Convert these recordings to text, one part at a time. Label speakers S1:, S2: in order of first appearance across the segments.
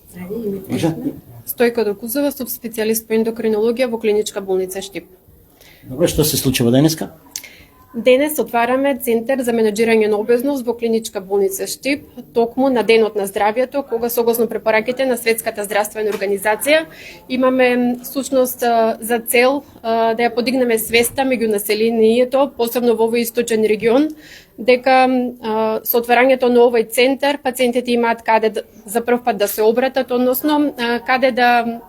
S1: Стојка Докузова, субспецијалист по ендокринологија во клиничка болница Штип.
S2: Добро, што се случува денеска?
S1: Денес отвараме Центар за менаџирање на обезност во клиничка болница Штип, токму на Денот на здравјето, кога согласно препораките на Светската здравствена организација имаме сушност за цел да ја подигнеме свеста меѓу населението, посебно во овој источен регион, дека со отварањето на овој центар пациентите имаат каде за прв пат да се обратат, односно каде да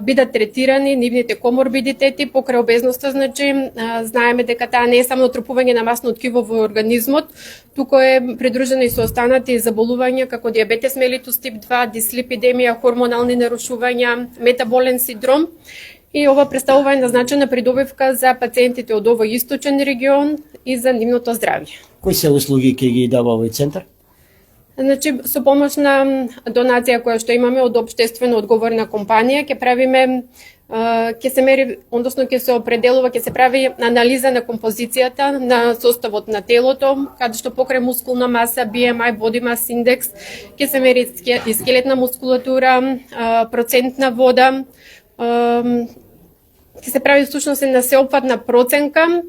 S1: бидат третирани нивните коморбидитети покрај обезноста. Значи, знаеме дека таа не е само натрупување на масно ткиво во организмот, туку е придружена и со останати заболувања како дијабетес мелитус тип 2, дислипидемија, хормонални нарушувања, метаболен синдром. И ова представува една значајна придобивка за пациентите од овој источен регион и за нивното здравје.
S2: Кои се услуги ќе ги дава овој центар?
S1: Значи, со помош на донација која што имаме од општествено одговорна компанија, ќе правиме, ќе се мери, односно ќе се определува, ќе се прави анализа на композицијата на составот на телото, каде што покрај мускулна маса, BMI, body mass index, ќе се мери и скелетна мускулатура, процент на вода, ќе се прави всушност една сеопфатна проценка,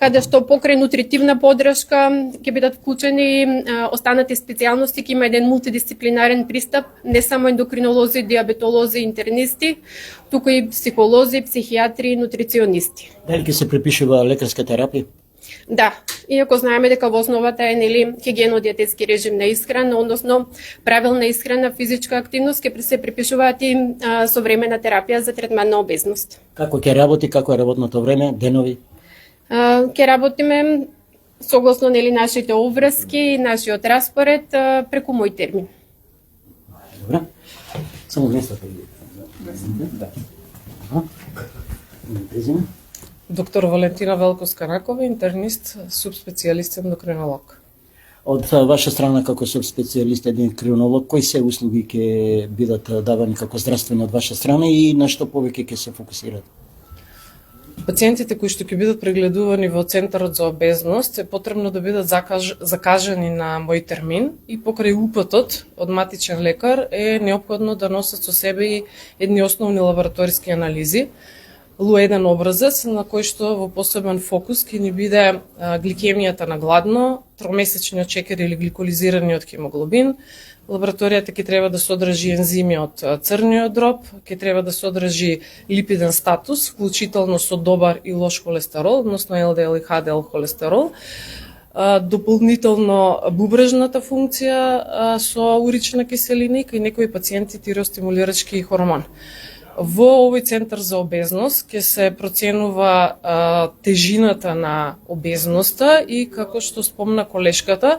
S1: каде што покрај нутритивна подршка ќе бидат вклучени останати специјалности, ќе има еден мултидисциплинарен пристап, не само ендокринолози, диабетолози, интернисти, туку и психолози, психијатри и нутриционисти.
S2: Дали ќе се препишува лекарска терапија?
S1: Да, иако знаеме дека во основата е хигиено-диететски режим на исхрана, односно правилна исхрана, физичка активност, ќе се препишуваат и современа терапија за третман на обезност.
S2: Како ќе работи, како е работното време, денови?
S1: Ќе работиме согласно нашите обврски и нашиот распоред преку мој термин.
S2: Добре. Само местото. Да.
S3: Доктор Валентина Велковска-Ракова, интернист, субспецијалист ендокринолог.
S2: Од ваша страна како субспецијалист ендокринолог, кои се услуги ќе бидат давани како здравствени од ваша страна и на што повеќе ќе се фокусират?
S3: Пациентите кои што ќе бидат прегледувани во Центарот за обезност е потребно да бидат закажани на мој термин и покрај упатот од матичен лекар е неопходно да носат со себе и едни основни лабораториски анализи. Лу1 образец на кој што во посебен фокус ќе ни биде гликемијата на гладно, тромесечниот чекер или гликолизираниот хемоглобин. Лабораторијата ќе треба да содржи ензими од црниот дроб, ќе треба да содржи липиден статус, вклучително со добар и лош холестерол, односно LDL и HDL холестерол, дополнително бубрежната функција со урична киселина и некои пациенти тиростимулирачки хормон. Во овој центар за обезност ќе се проценува тежината на обезноста и, како што спомна колешката,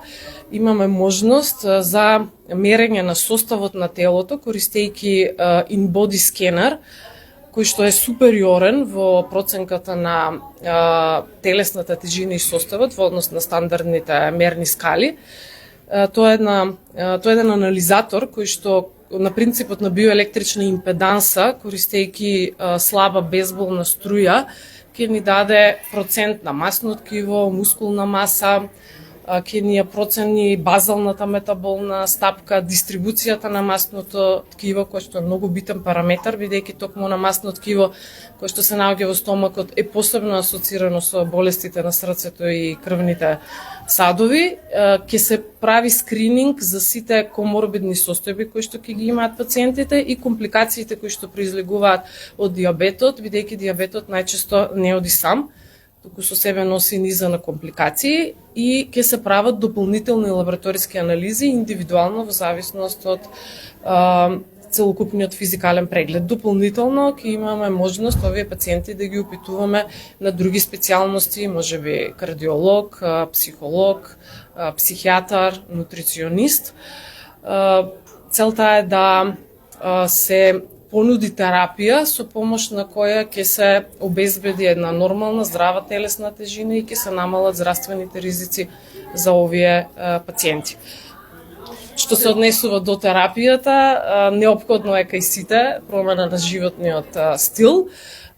S3: имаме можност за мерење на составот на телото користејќи in-body скенер, кој што е супериорен во проценката на телесната тежина и составот во однос на стандардните мерни скали. Тоа е еден анализатор кој што на принципот на биоелектрична импеданса, користејќи слаба безболна струја, ќе ни даде процент на масно ткиво, мускулна маса, ќе ни ја процени базалната метаболна стапка, дистрибуцијата на масното ткиво, кој што е многу битен параметар, бидејќи токму на масно ткиво, кој што се наоѓа во стомакот, е посебно асоцирано со болестите на срцето и крвните садови. Ќе се прави скрининг за сите коморбидни состојби кои што ќе ги имаат пациентите и компликациите кои што произлегуваат од дијабетот, бидејќи дијабетот најчесто не оди сам, туку со себе носи низа на компликации и ќе се прават дополнителни лабораториски анализи индивидуално во зависност од целокупниот физикален преглед. Дополнително ќе имаме можност овие пациенти да ги опитуваме на други специјалности, можеби кардиолог, психолог, психијатар, нутриционист. Целта е да се понуди терапија со помош на која ќе се обезбеди една нормална, здрава телесна тежина и ќе се намалат здравствените ризици за овие пациенти. Што се однесува до терапијата, неопходно е кај сите промена на животниот стил.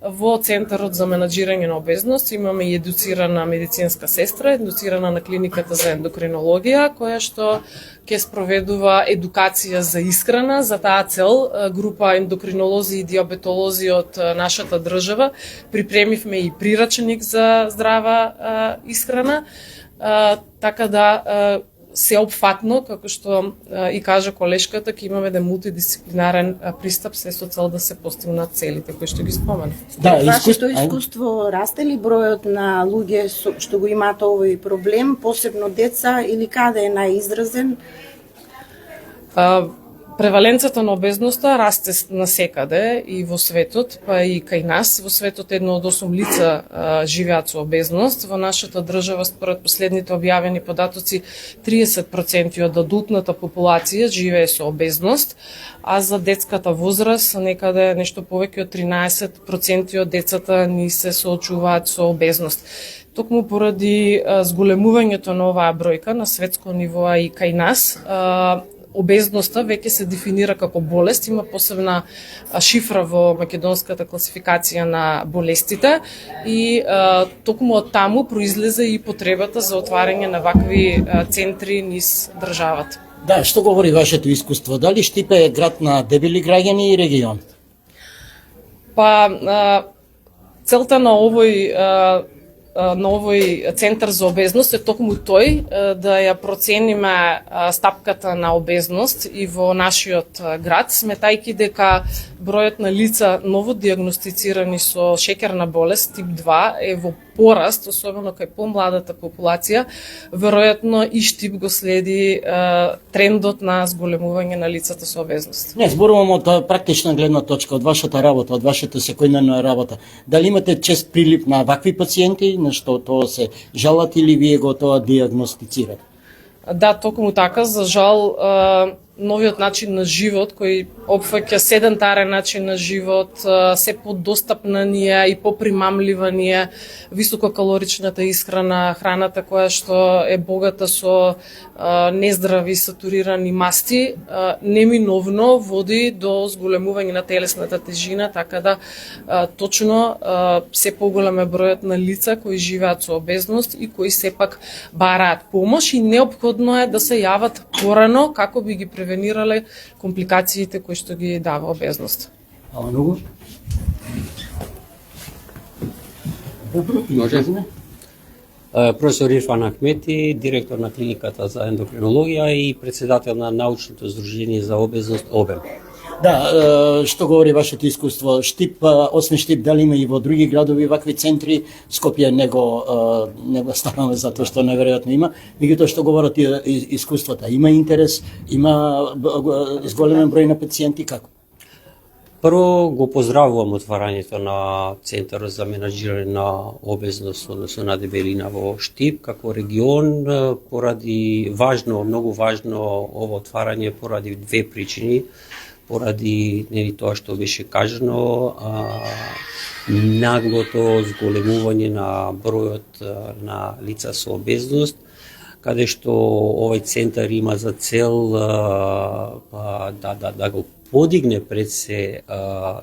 S3: во Центарот за менаџирање на обезност имаме и едуцирана медицинска сестра, едуцирана на клиниката за ендокринологија, која што ќе спроведува едукација за исхрана. За таа цел група ендокринолози и диабетолози од нашата држава припремивме и прирачник за здрава исхрана, така да сеопфатно, како што и кажа колешката, ќе имаме мултидисциплинарен пристап се со цел да се постигнат целите кои што ги споменав.
S2: Да,
S4: Вашето искуство расте ли бројот на луѓе што го имаат овој проблем, посебно деца, или каде е најизразен?
S3: Преваленцата на обезноста расте насекаде и во светот, па и кај нас. Во светот 1 од 8 лица живеат со обезност. Во нашата држава, според последните објавени податоци, 30% од адултната популација живее со обезност, а за детската возраст некаде нешто повеќе од 13% од децата ни се соочуваат со обезност. Токму поради зголемувањето на оваа бројка на светско ниво и кај нас, обезноста веќе се дефинира како болест, има посебна шифра во македонската класификација на болестите и токму од таму произлезе и потребата за отварање на вакви центри низ државата.
S2: Да, што говори вашето искуство? Дали Штип е град на дебели граѓани и регион?
S3: Па целта на овој центар за обезност е токму тој да ја процениме стапката на обезност и во нашиот град, сметајќи дека бројот на лица ново диагностицирани со шеќерна болест тип 2 е во пораст, особено кај помладата популација. Веројатно и Штип го следи трендот на зголемување на лицата со обезност.
S2: Не, зборувам од практична гледна точка, од вашата работа, од вашата секојдневна работа. Дали имате чест прилив на вакви пациенти, на што тоа се жалат или вие го тоа диагностицирате?
S3: Да, токму така, за жал, новиот начин на живот кој опфаќа седентарен начин на живот, се подостапна ни е и попримамлива ни е висококалоричната исхрана, храната која што е богата со нездрави сатурирани масти, неминовно води до зголемување на телесната тежина, така да точно се поголем е бројот на лица кои живеат со обезност и кои сепак бараат помош и неопходно е да се јават порано како би ги превенирале компликациите кои што ги дава обезност.
S2: Ала многу?
S5: Може? Професор Ирфан Ахмети, директор на клиниката за ендокринологија и председател на научното здружение за обезност ОБЕМ.
S2: Да, што говори вашето искуство? Штип, освен Штип, дали има и во други градови вакви центри? Скопје не го ставаме затоа што неверојатно има. Меѓутоа што говорат искуствата? Има интерес, има зголемен број на пациенти, како?
S5: Прво го поздравувам отварањето на Центарот за менаџирање на обезност, односно на дебелина во Штип, како регион, поради многу важно ово отварање поради две причини. Поради тоа што беше кажано, наглото зголемување на бројот на лица со обезност, каде што овој центар има за цел да го подигне пред се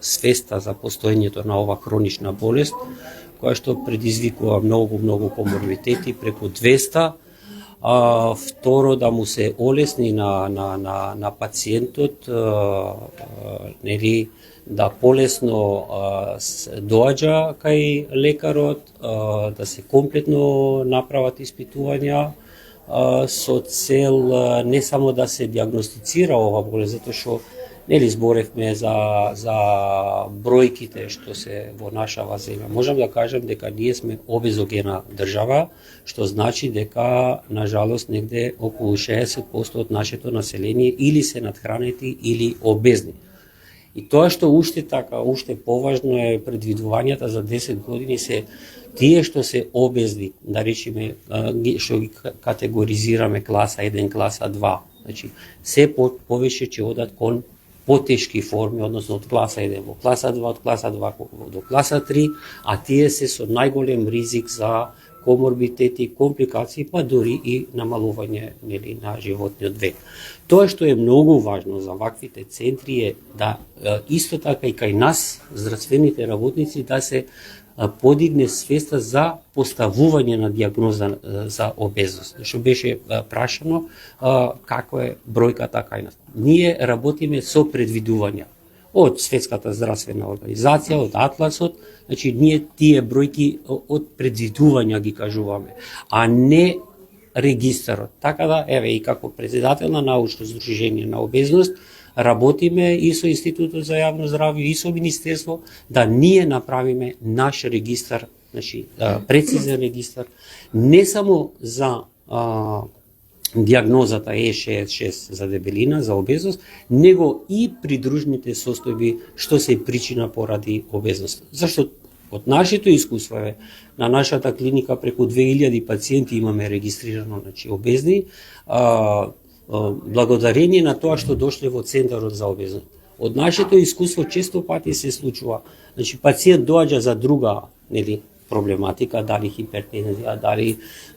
S5: свеста за постоењето на ова хронична болест, која што предизвикува многу коморбидити, преку 200. Второ, да му се олесни на пациентот, да полесно доаѓа кај лекарот, да се комплетно направат испитувања со цел не само да се диагностицира ова болест, затоа што зборевме за бројките што се во нашава земја. Можам да кажам дека ние сме обезогена држава, што значи дека, на жалост, негде околу 60% од нашето население или се надхранети или обезни. И тоа што уште поважно е предвидувањата за 10 години се тие што се обезни, да речеме, што ги категоризираме класа 1, класа 2. Значи, се повеќе ќе одат кон потешки форми, односно од класа 1 во класа 2, од класа 2 до класа 3, а тие се со најголем ризик за коморбитети, компликации, па дури и намалување нели на животниот век. Тоа што е многу важно за ваквите центри е да исто така и кај нас здравствените работници да се подигне свеста за поставување на дијагноза за обезност. Што беше прашано како е бројката кај нас. Ние работиме со предвидувања од Светската здравствена организација, од Атласот, значи ние тие бројки од предвидувања ги кажуваме, а не регистарот. Така да, еве и како председател на научно здружение на обезност, работиме и со Институтот за јавно здравје и со Министерство да ние направиме наш регистар, значи прецизен регистар, не само за дијагнозата E66 за дебелина, за обезност, него и придружните состојби што се причина поради обезност. Зашто од нашето искуство е, на нашата клиника преку 2000 пациенти имаме регистрирано, значи обезни, благодарение на тоа што дошле во центарот за обезност. Од нашето искуство често пати се случува, значи пациент доаѓа за друга, нели, проблематика, дали хипертензија,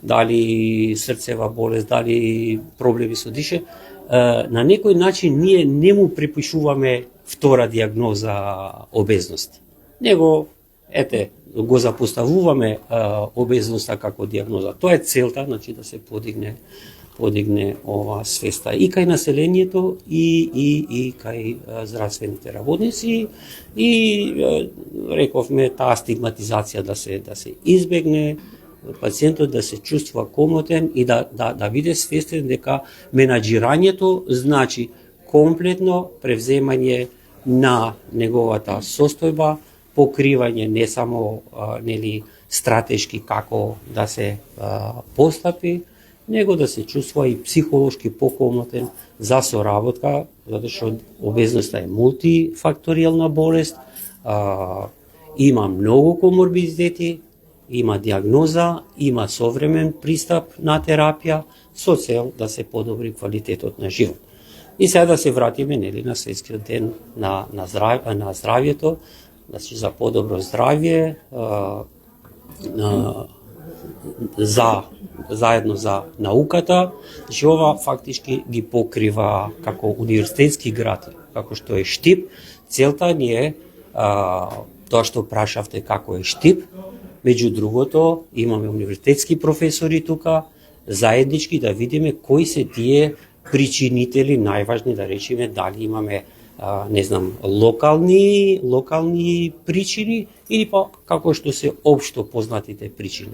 S5: дали срцева болест, дали проблеми со дише, на некој начин ние не му припишуваме втора дијагноза обезност. Него, го запоставуваме обезноста како дијагноза. Тоа е целта, значи да се подигне ова свеста и кај населението и кај здравствените работници и рековме таа стигматизација да се избегне, пациентот да се чувствува комотен и да биде свестен дека менаџирањето значи комплетно превземање на неговата состојба, покривање не само нели стратешки како да се постапи, него да се чувствува и психолошки покомотен за соработка, затоа што обезноста е мултифакторијална болест, има многу коморбидитети, има дијагноза, има современ пристап на терапија со цел да се подобри квалитетот на живот. И сега да се вратиме нели на светскиот ден на здравјето, значи за подобро здравје, заедно за науката, значи ова фактички ги покрива како универзитетски град, како што е Штип. Целта ни е тоа што прашавте како е Штип. Меѓу другото, имаме универзитетски професори тука, заеднички да видиме кои се тие причинители најважни, да речеме дали имаме локални причини или па како што се општо познатите причини.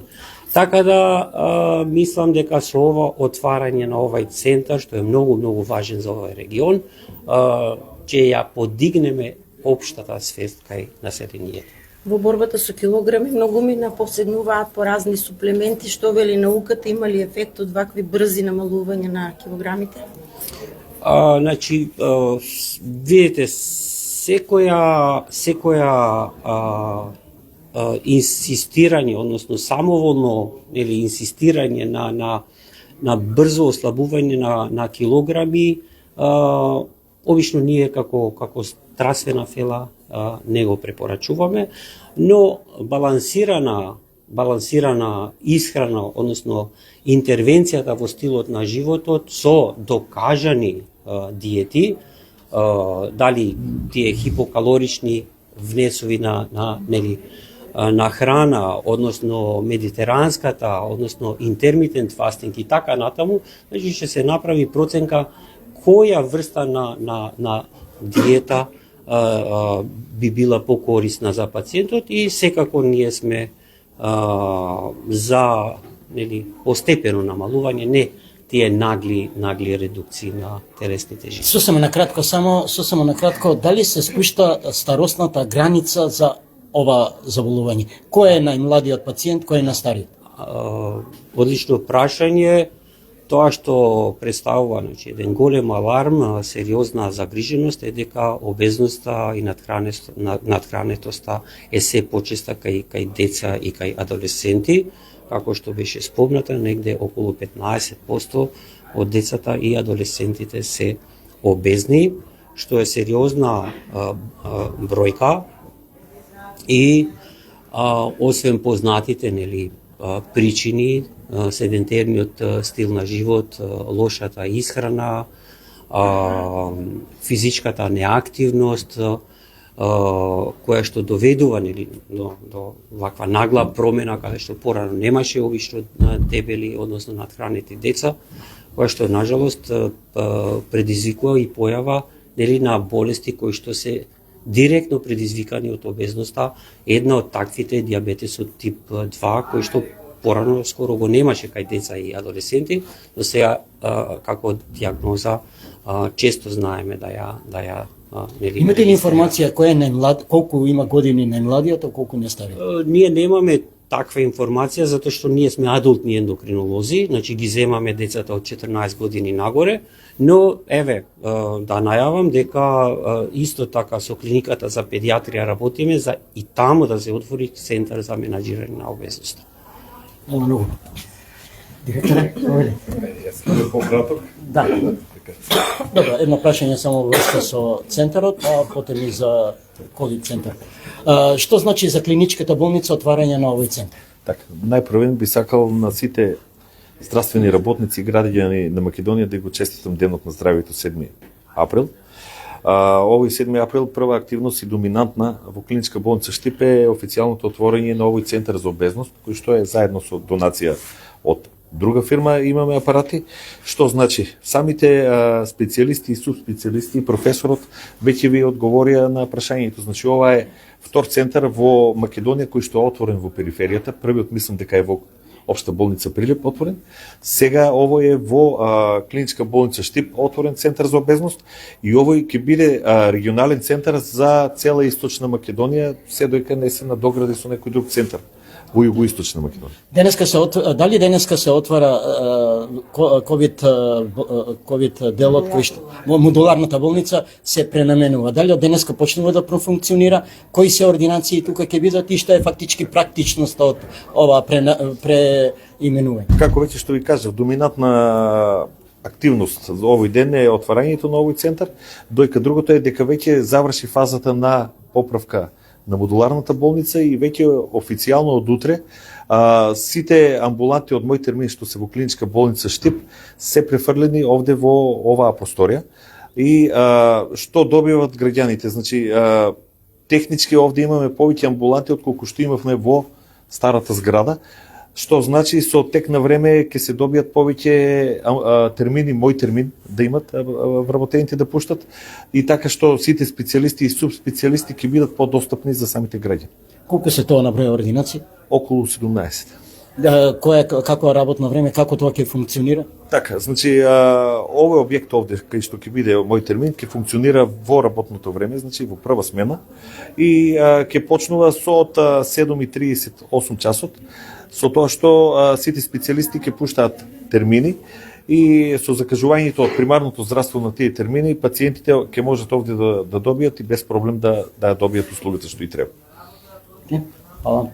S5: Така да мислам дека со ова отварање на овај центар, што е многу важен за овој регион, ќе ја подигнеме општата свест кај населението.
S4: Во борбата со килограми многумина посегнуваат по разни суплементи, што вели науката, има ли ефект од вакви брзи намалување на килограмите?
S5: Значи, видите, секоја инсистирање, односно самоволно или инсистирање на брзо ослабување на килограми, обично ние како здравствена фела не го препорачуваме, но балансирана исхрана, односно интервенцијата во стилот на животот со докажани диети, дали тие хипокалорични внесови на храна, односно медитеранската, односно интермитент фастинг и така натаму, значи ќе се направи проценка која врста на диета би била покорисна за пациентот и секако ние сме за постепено намалување, не тие нагли редукции на телесните живи.
S2: Сосема накратко, дали се спушта старосната граница за ова заболување? Кој е најмладиот пациент, кој е најстариот?
S5: Одлично прашање. Тоа што представува еден голем аларм, сериозна загриженост е дека обезноста и надхранетоста е се почеста кај деца и кај адолесценти, како што беше спомната, негде околу 15% од децата и адолесцентите се обезни, што е сериозна бројка и освен познатите причини, седентарниот стил на живот, лошата исхрана, физичката неактивност, која што доведува до ваква нагла промена, каде што порано немаше ови што дебели, односно надхранети деца, која што нажалост предизвикува и појава на болести кои што се директно предизвикани од обезноста. Една од таквите е диабетесот тип 2, кој што порано скоро го немаше кај деца и адолесценти, но сега како диагноза често знаеме да ја
S2: Имате ли информација кој е најмлад, колку има години најмладиот, а колку најстариот?
S5: Ние немаме таква информација затоа што ние сме адултни ендокринолози, значи ги земаме децата од 14 години нагоре, но еве да најавам дека исто така со клиниката за педиатрија работиме за и таму да се отвори центар за менаџирање на обезноста.
S2: Многу. Директоре, овде.
S6: Јас пократок.
S2: Да. Добро, едно прашање само во врска со центарот, а потом и за ковид центар. Што значи за клиничката болница отварање на овој центар?
S6: Така, најпрвен би сакал на сите здравствени работници и граѓани на Македонија да го честитам денот на здравјето 7 април. Овој 7 април прва активност и доминантна во клиничка болница Штип е официјалното отворање на овој центар за обезност, кој што е заедно со донација од друга фирма имаме апарати, што значи самите специјалисти и субспецијалисти и професорот веќе ви одговорија на прашањето. Значи ова е втор центар во Македонија кој што е отворен во периферијата. Првиот мислам дека е во Општа болница Прилеп отворен. Сега овој е во клиничка болница Штип отворен центар за обезност и овој ќе биде регионален центар за цела источна Македонија, се доека не се надогради со некој друг центар во југоисточна Македонија.
S2: Дали денеска се отвара ковид делот кој што во модуларната болница се пренаменува? Дали од денеска почнува да профункционира? Кои се ординации тука ќе бидат и што е фактички практичноста од ова преименување?
S6: Како веќе што ви кажав, доминантна активност за овој ден е отварањето на овој центар, дојка другото е дека веќе заврши фазата на поправка на модуларната болница и веќе официјално од утре сите амбуланти од мој термин што се во клиничка болница Штип се префрлени овде во оваа просторија и што добиваат граѓаните, значи технички овде имаме повеќе амбуланти отколку што имавме во старата зграда, што значи со тек на време ќе се добијат повеќе термини, мој термин да имат вработените да пуштат и така што сите специјалисти и субспецијалисти ќе бидат подостапни за самите граѓани.
S2: Колку се тоа на број ординации?
S6: Околу 17.
S2: Како работно време, како тоа ќе функционира?
S6: Така, значи овој објект овде кај што ќе биде мој термин ќе функционира во работното време, значи во прва смена и ќе почнува со од 7:30 8 часот, со тоа што сите специјалисти ќе пуштаат термини и со закажувањето од примарното здравство на тие термини пациентите ќе можат овде да добијат и без проблем да добијат услугата што и треба.
S2: Hvala.